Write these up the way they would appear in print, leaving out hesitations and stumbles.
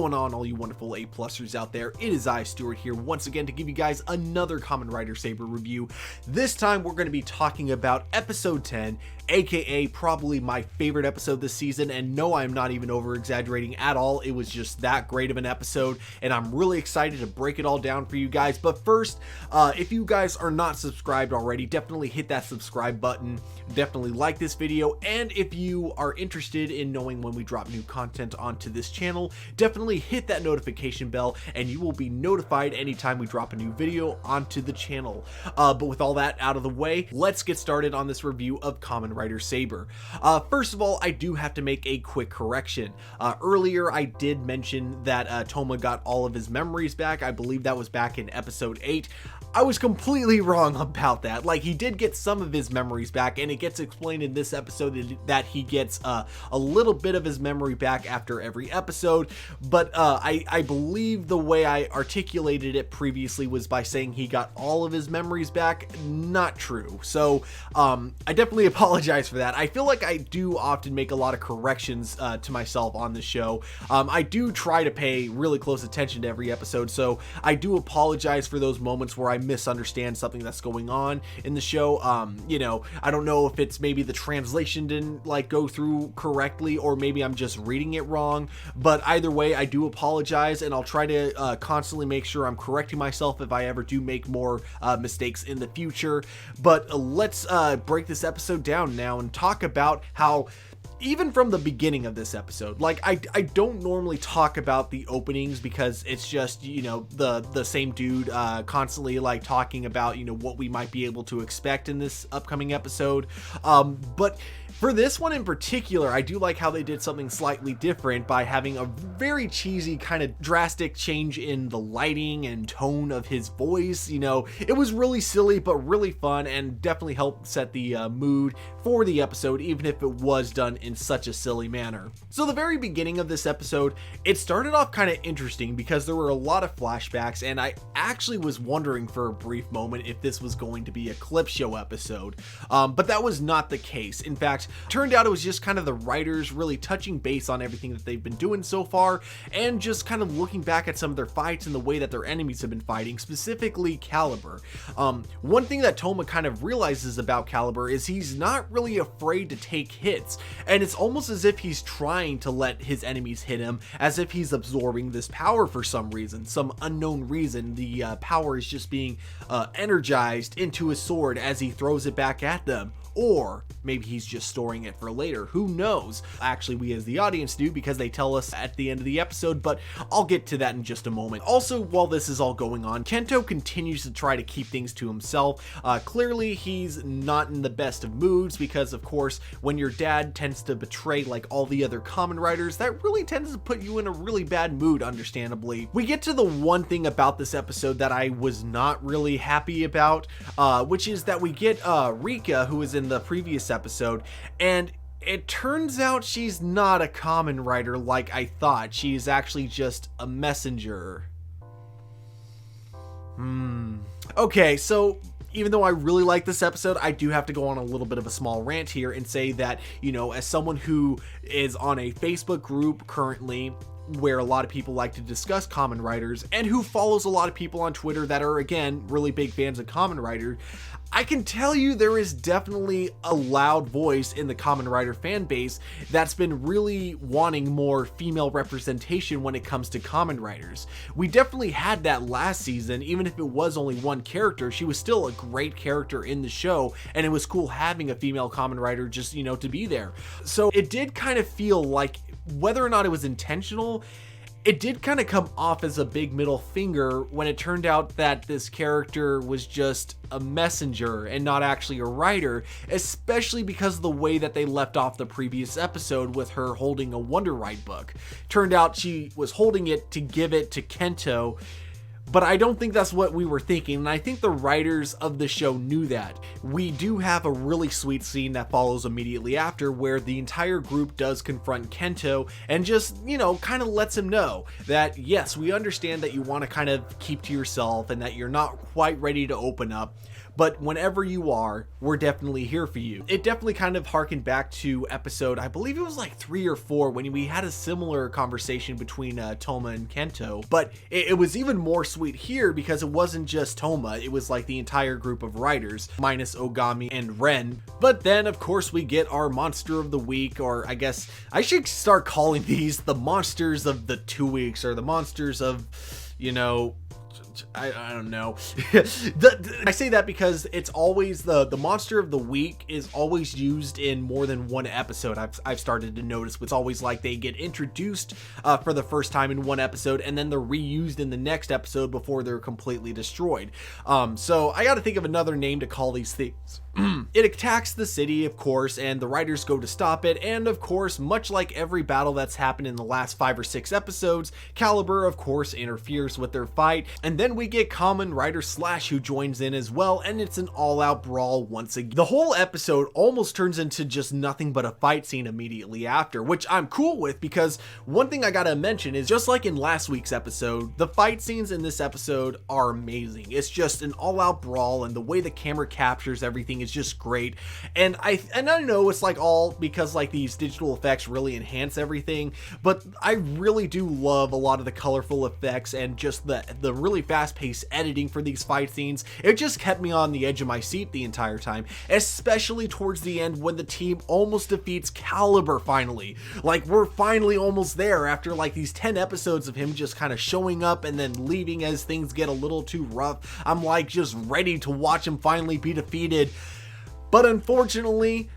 going on, all you wonderful A-plusers out there? It is I, Stuart, here once again to give you guys another Kamen Rider Saber review. This time we're going to be talking about episode 10, aka probably my favorite episode this season, and no, I'm not even over exaggerating at all. It was just that great of an episode, and I'm really excited to break it all down for you guys. But first, if you guys are not subscribed already, definitely hit that subscribe button, definitely like this video, and if you are interested in knowing when we drop new content onto this channel, definitely hit that notification bell and you will be notified anytime we drop a new video onto the channel. But with all that out of the way, let's get started on this review of Kamen Rider Saber. First of all, I do have to make a quick correction. Earlier I did mention that Toma got all of his memories back. I believe that was back in episode 8. I was completely wrong about that. Like, he did get some of his memories back, and it gets explained in this episode that he gets a little bit of his memory back after every episode, but I believe the way I articulated it previously was by saying he got all of his memories back. Not true. So I definitely apologize for that. I feel like I do often make a lot of corrections to myself on the show. I do try to pay really close attention to every episode, so I do apologize for those moments where I misunderstand something that's going on in the show. You know, I don't know if it's maybe the translation didn't like go through correctly, or maybe I'm just reading it wrong, but either way I do apologize, and I'll try to constantly make sure I'm correcting myself if I ever do make more mistakes in the future. But let's break this episode down now and talk about how, even from the beginning of this episode, like I don't normally talk about the openings because it's just, you know, the same dude constantly like talking about, you know, what we might be able to expect in this upcoming episode. But for this one in particular, I do like how they did something slightly different by having a very cheesy kind of drastic change in the lighting and tone of his voice. You know, it was really silly but really fun, and definitely helped set the mood for the episode, even if it was done in such a silly manner. So the very beginning of this episode, it started off kind of interesting because there were a lot of flashbacks, and I actually was wondering for a brief moment if this was going to be a clip show episode, but that was not the case. In fact, turned out it was just kind of the writers really touching base on everything that they've been doing so far, and just kind of looking back at some of their fights and the way that their enemies have been fighting, specifically Calibur. One thing that Toma kind of realizes about Calibur is he's not really afraid to take hits, and it's almost as if he's trying to let his enemies hit him, as if he's absorbing this power for some reason, some unknown reason. The power is just being energized into his sword as he throws it back at them. Or maybe he's just storing it for later. Who knows? Actually, we as the audience do, because they tell us at the end of the episode, but I'll get to that in just a moment. Also, while this is all going on, Kento continues to try to keep things to himself. Clearly, he's not in the best of moods because, of course, when your dad tends to betray like all the other Kamen Riders, that really tends to put you in a really bad mood, understandably. We get to the one thing about this episode that I was not really happy about, which is that we get Rika, who is in the previous episode, and it turns out she's not a Kamen Rider like I thought. She's actually just a messenger. Okay, so even though I really like this episode, I do have to go on a little bit of a small rant here and say that, you know, as someone who is on a Facebook group currently where a lot of people like to discuss Kamen Riders, and who follows a lot of people on Twitter that are, again, really big fans of Kamen Rider, I can tell you there is definitely a loud voice in the Kamen Rider fan base that's been really wanting more female representation when it comes to Kamen Riders. We definitely had that last season. Even if it was only one character, she was still a great character in the show, and it was cool having a female Kamen Rider just, you know, to be there. So it did kind of feel like, whether or not it was intentional, it did kind of come off as a big middle finger when it turned out that this character was just a messenger and not actually a writer, especially because of the way that they left off the previous episode with her holding a Wonder Ride book. Turned out she was holding it to give it to Kento, but I don't think that's what we were thinking, and I think the writers of the show knew that. We do have a really sweet scene that follows immediately after, where the entire group does confront Kento and just, you know, kind of lets him know that, yes, we understand that you want to kind of keep to yourself and that you're not quite ready to open up, but whenever you are, we're definitely here for you. It definitely kind of harkened back to episode, I believe it was like 3 or 4, when we had a similar conversation between Toma and Kento, but it was even more sweet here because it wasn't just Toma, it was like the entire group of writers, minus Ogami and Ren. But then of course we get our monster of the week, or I guess I should start calling these the monsters of the 2 weeks, or the monsters of, you know, I don't know. I say that because it's always the monster of the week is always used in more than one episode. I've started to notice. It's always like they get introduced for the first time in one episode, and then they're reused in the next episode before they're completely destroyed. So I got to think of another name to call these things. It attacks the city, of course, and the writers go to stop it, and of course, much like every battle that's happened in the last 5 or 6 episodes, Calibur, of course, interferes with their fight, and then we get Kamen Rider Slash, who joins in as well, and it's an all-out brawl once again. The whole episode almost turns into just nothing but a fight scene immediately after, which I'm cool with, because one thing I gotta mention is, just like in last week's episode, the fight scenes in this episode are amazing. It's just an all-out brawl, and the way the camera captures everything is just great. And I know it's like all because like these digital effects really enhance everything, but I really do love a lot of the colorful effects and just the really fast-paced editing for these fight scenes. It just kept me on the edge of my seat the entire time, especially towards the end when the team almost defeats Calibur finally. Like, we're finally almost there after like these 10 episodes of him just kind of showing up and then leaving as things get a little too rough. I'm like just ready to watch him finally be defeated. But unfortunately,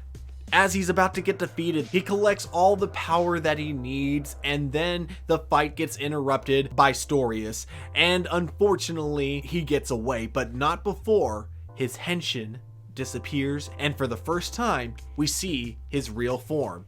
as he's about to get defeated, he collects all the power that he needs, and then the fight gets interrupted by Storius, and unfortunately, he gets away, but not before his henshin disappears, and for the first time, we see his real form.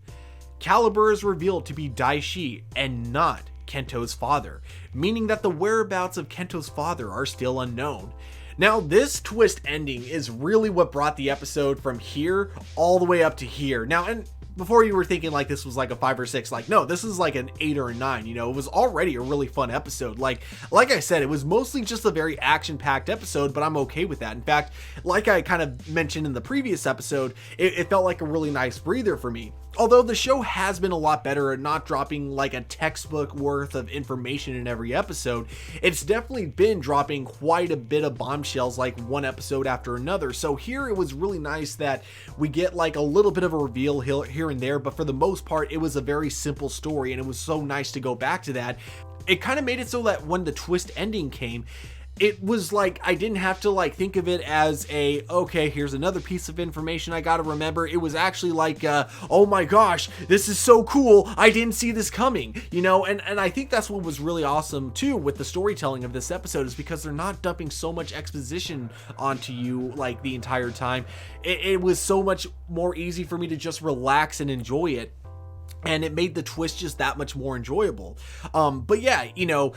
Calibur is revealed to be Daishi and not Kento's father, meaning that the whereabouts of Kento's father are still unknown. Now, this twist ending is really what brought the episode from here all the way up to here. Now, and before you were thinking like this was like a 5 or 6, like, no, this is like an 8 or a 9, you know. It was already a really fun episode. Like I said, it was mostly just a very action-packed episode, but I'm okay with that. In fact, like I kind of mentioned in the previous episode, it felt like a really nice breather for me. Although the show has been a lot better at not dropping like a textbook worth of information in every episode, it's definitely been dropping quite a bit of bombshells like one episode after another. So here it was really nice that we get like a little bit of a reveal here and there, but for the most part it was a very simple story, and it was so nice to go back to that. It kind of made it so that when the twist ending came, it was like I didn't have to like think of it as a, okay, here's another piece of information I gotta remember. It was actually like, oh my gosh, this is so cool, I didn't see this coming, you know. And I think that's what was really awesome too with the storytelling of this episode, is because they're not dumping so much exposition onto you like the entire time. It was so much more easy for me to just relax and enjoy it, and it made the twist just that much more enjoyable. But yeah, you know,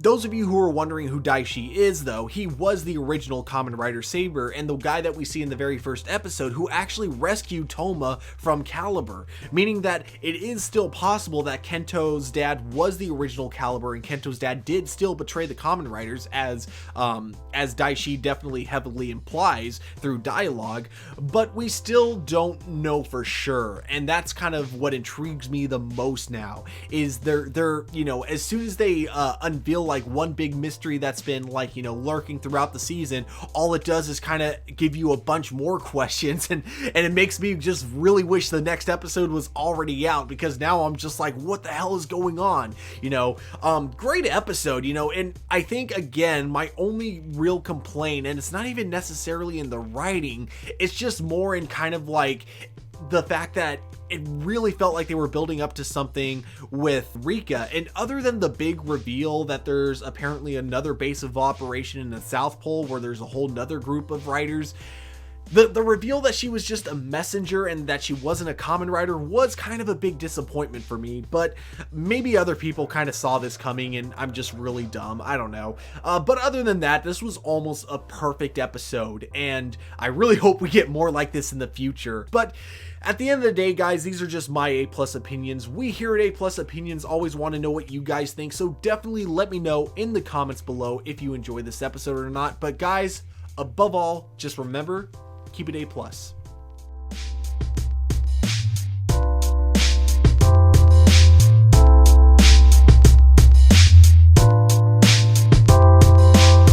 those of you who are wondering who Daishi is, though, he was the original Kamen Rider Saber, and the guy that we see in the very first episode who actually rescued Toma from Calibur, meaning that it is still possible that Kento's dad was the original Calibur, and Kento's dad did still betray the Kamen Riders, as Daishi definitely heavily implies through dialogue, but we still don't know for sure, and that's kind of what intrigues me the most now, is they're you know, as soon as they unveil like one big mystery that's been like, you know, lurking throughout the season, all it does is kind of give you a bunch more questions, and it makes me just really wish the next episode was already out, because now I'm just like, what the hell is going on, you know. Great episode, you know. And I think, again, my only real complaint, and it's not even necessarily in the writing, it's just more in kind of like the fact that it really felt like they were building up to something with Rika, and other than the big reveal that there's apparently another base of operation in the South Pole where there's a whole nother group of riders, the reveal that she was just a messenger and that she wasn't a Kamen Rider was kind of a big disappointment for me. But maybe other people kind of saw this coming and I'm just really dumb, I don't know. But other than that, this was almost a perfect episode, and I really hope we get more like this in the future. But at the end of the day, guys, these are just my A+ opinions. We here at A+ Opinions always want to know what you guys think, so definitely let me know in the comments below if you enjoyed this episode or not. But guys, Above all, just remember, keep it A+.